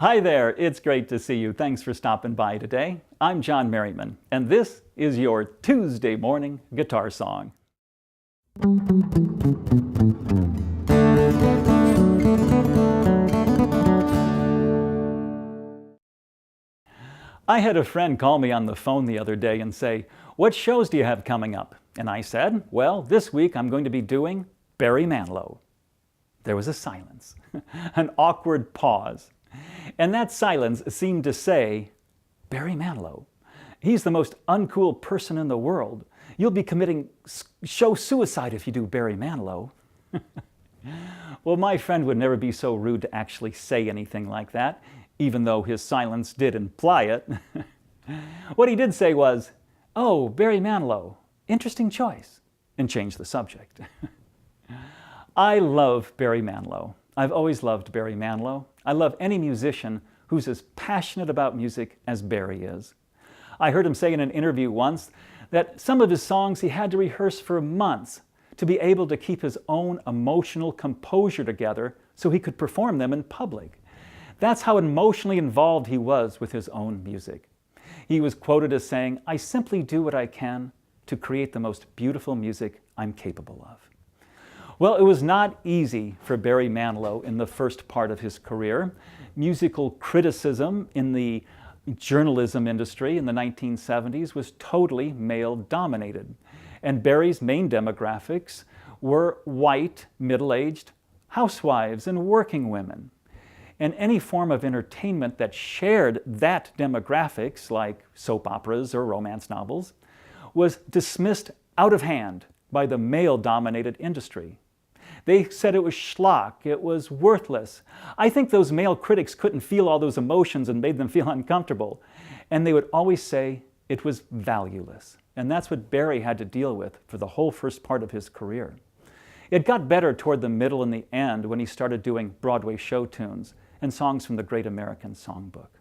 Hi there, it's great to see you. Thanks for stopping by today. I'm John Merriman, and this is your Tuesday morning guitar song. I had a friend call me on the phone the other day and say, "What shows do you have coming up?" And I said, "Well, this week I'm going to be doing Barry Manilow." There was a silence, an awkward pause. And that silence seemed to say, "Barry Manilow, he's the most uncool person in the world. You'll be committing show suicide if you do Barry Manilow." Well, my friend would never be so rude to actually say anything like that, even though his silence did imply it. What he did say was, "Oh, Barry Manilow, interesting choice," and changed the subject. I love Barry Manilow. I've always loved Barry Manilow. I love any musician who's as passionate about music as Barry is. I heard him say in an interview once that some of his songs he had to rehearse for months to be able to keep his own emotional composure together so he could perform them in public. That's how emotionally involved he was with his own music. He was quoted as saying, "I simply do what I can to create the most beautiful music I'm capable of." Well, it was not easy for Barry Manilow in the first part of his career. Musical criticism in the journalism industry in the 1970s was totally male-dominated. And Barry's main demographics were white, middle-aged housewives and working women. And any form of entertainment that shared that demographics, like soap operas or romance novels, was dismissed out of hand by the male-dominated industry. They said it was schlock, it was worthless. I think those male critics couldn't feel all those emotions and made them feel uncomfortable. And they would always say it was valueless. And that's what Barry had to deal with for the whole first part of his career. It got better toward the middle and the end when he started doing Broadway show tunes and songs from the Great American Songbook.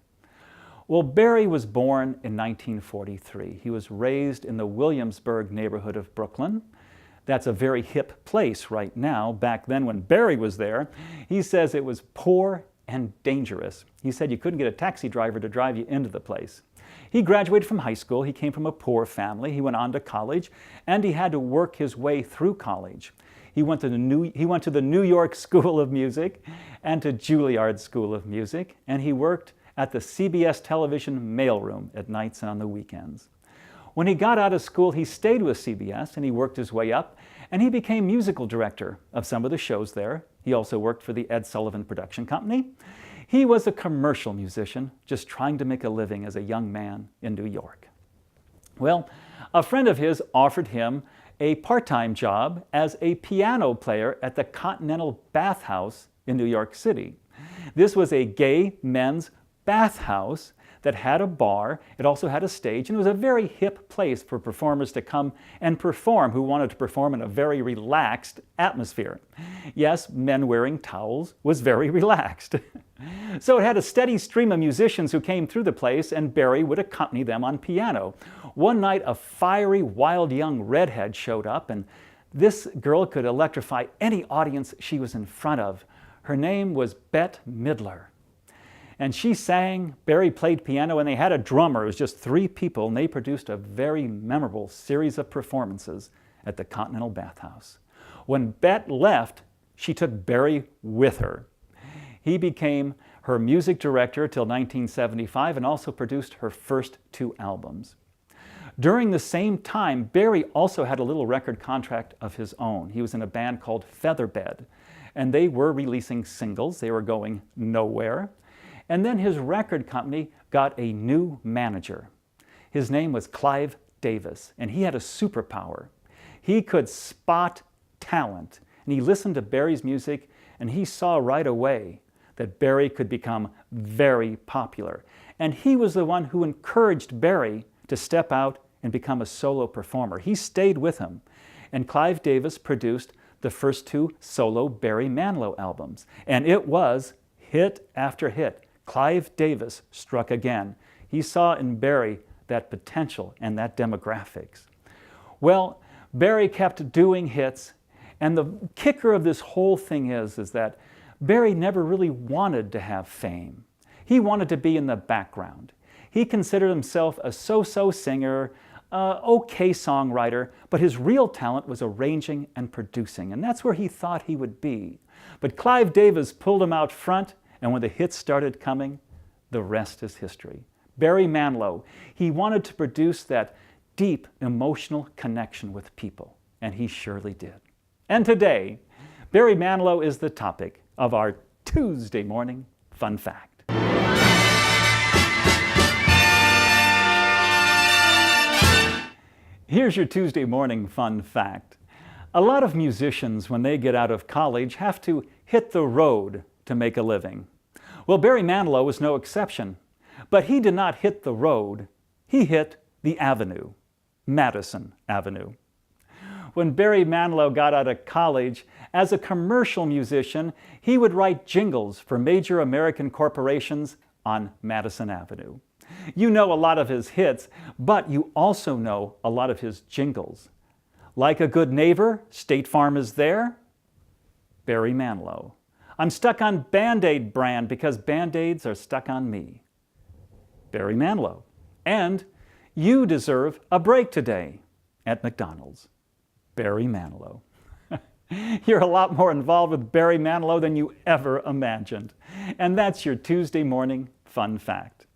Well, Barry was born in 1943. He was raised in the Williamsburg neighborhood of Brooklyn. That's a very hip place right now. Back then when Barry was there, he says it was poor and dangerous. He said you couldn't get a taxi driver to drive you into the place. He graduated from high school. He came from a poor family. He went on to college, and he had to work his way through college. He went to the New York School of Music and to Juilliard School of Music, and he worked at the CBS television mailroom at nights and on the weekends. When he got out of school, he stayed with CBS and he worked his way up, and he became musical director of some of the shows there. He also worked for the Ed Sullivan Production Company. He was a commercial musician, just trying to make a living as a young man in New York. Well, a friend of his offered him a part-time job as a piano player at the Continental Bathhouse in New York City. This was a gay men's bathhouse that had a bar. It also had a stage, and it was a very hip place for performers to come and perform who wanted to perform in a very relaxed atmosphere. Yes, men wearing towels was very relaxed. So it had a steady stream of musicians who came through the place, and Barry would accompany them on piano. One night, a fiery, wild young redhead showed up, and this girl could electrify any audience she was in front of. Her name was Bette Midler. And she sang, Barry played piano, and they had a drummer. It was just three people, and they produced a very memorable series of performances at the Continental Bathhouse. When Bette left, she took Barry with her. He became her music director till 1975 and also produced her first two albums. During the same time, Barry also had a little record contract of his own. He was in a band called Featherbed, and they were releasing singles. They were going nowhere. And then his record company got a new manager. His name was Clive Davis, and he had a superpower. He could spot talent, and he listened to Barry's music, and he saw right away that Barry could become very popular. And he was the one who encouraged Barry to step out and become a solo performer. He stayed with him, and Clive Davis produced the first two solo Barry Manilow albums, and it was hit after hit. Clive Davis struck again. He saw in Barry that potential and that demographics. Well, Barry kept doing hits, and the kicker of this whole thing is that Barry never really wanted to have fame. He wanted to be in the background. He considered himself a so-so singer, okay songwriter, but his real talent was arranging and producing, and that's where he thought he would be. But Clive Davis pulled him out front, and when the hits started coming, the rest is history. Barry Manilow, he wanted to produce that deep emotional connection with people, and he surely did. And today, Barry Manilow is the topic of our Tuesday morning fun fact. Here's your Tuesday morning fun fact. A lot of musicians, when they get out of college, have to hit the road to make a living. Well, Barry Manilow was no exception. But he did not hit the road, he hit the avenue, Madison Avenue. When Barry Manilow got out of college, as a commercial musician, he would write jingles for major American corporations on Madison Avenue. You know a lot of his hits, but you also know a lot of his jingles. Like a Good Neighbor, State Farm is there, Barry Manilow. I'm stuck on Band-Aid brand because Band-Aids are stuck on me, Barry Manilow. And you deserve a break today at McDonald's, Barry Manilow. You're a lot more involved with Barry Manilow than you ever imagined. And that's your Tuesday morning fun fact.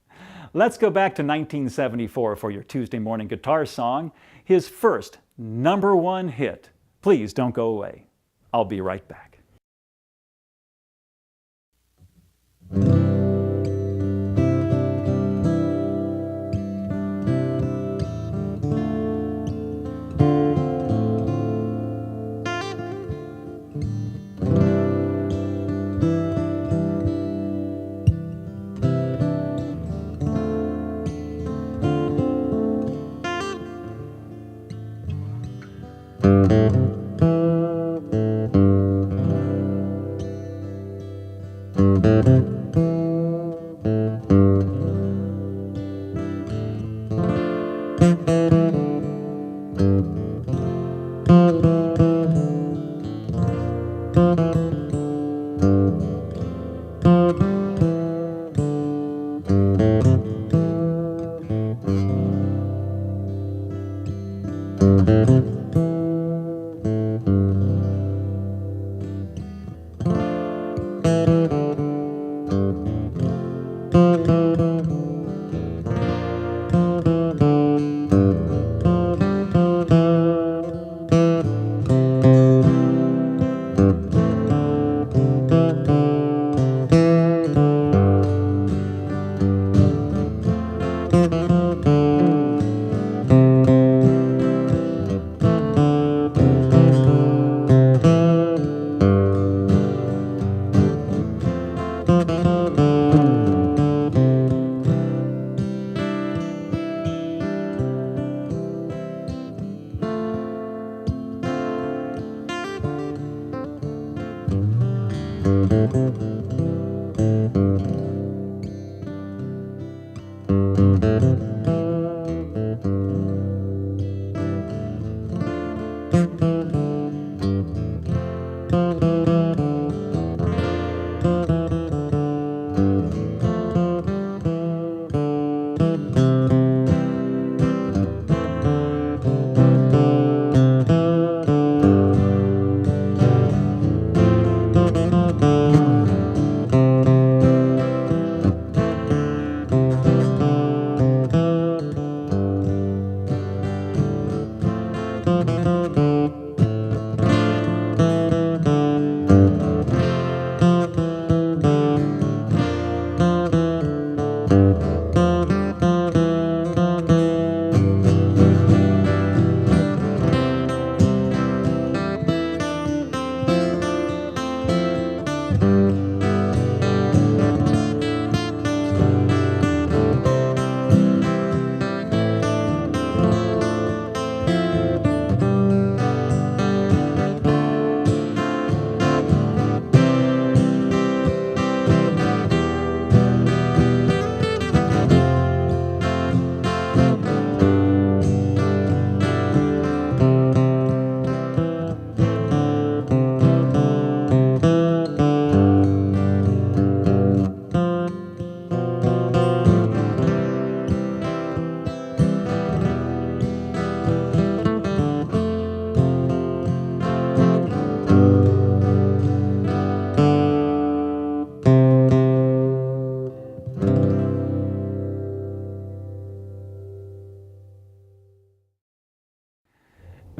Let's go back to 1974 for your Tuesday morning guitar song, his first #1 hit. Please don't go away. I'll be right back.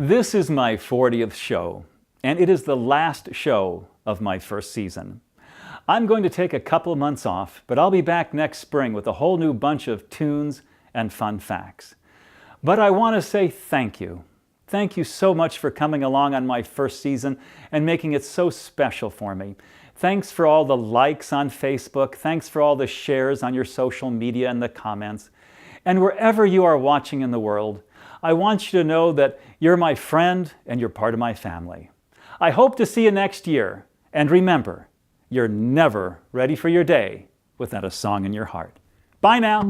This is my 40th show, and it is the last show of my first season. I'm going to take a couple of months off, but I'll be back next spring with a whole new bunch of tunes and fun facts. But I want to say thank you. Thank you so much for coming along on my first season and making it so special for me. Thanks for all the likes on Facebook. Thanks for all the shares on your social media and the comments. And wherever you are watching in the world, I want you to know that you're my friend and you're part of my family. I hope to see you next year. And remember, you're never ready for your day without a song in your heart. Bye now.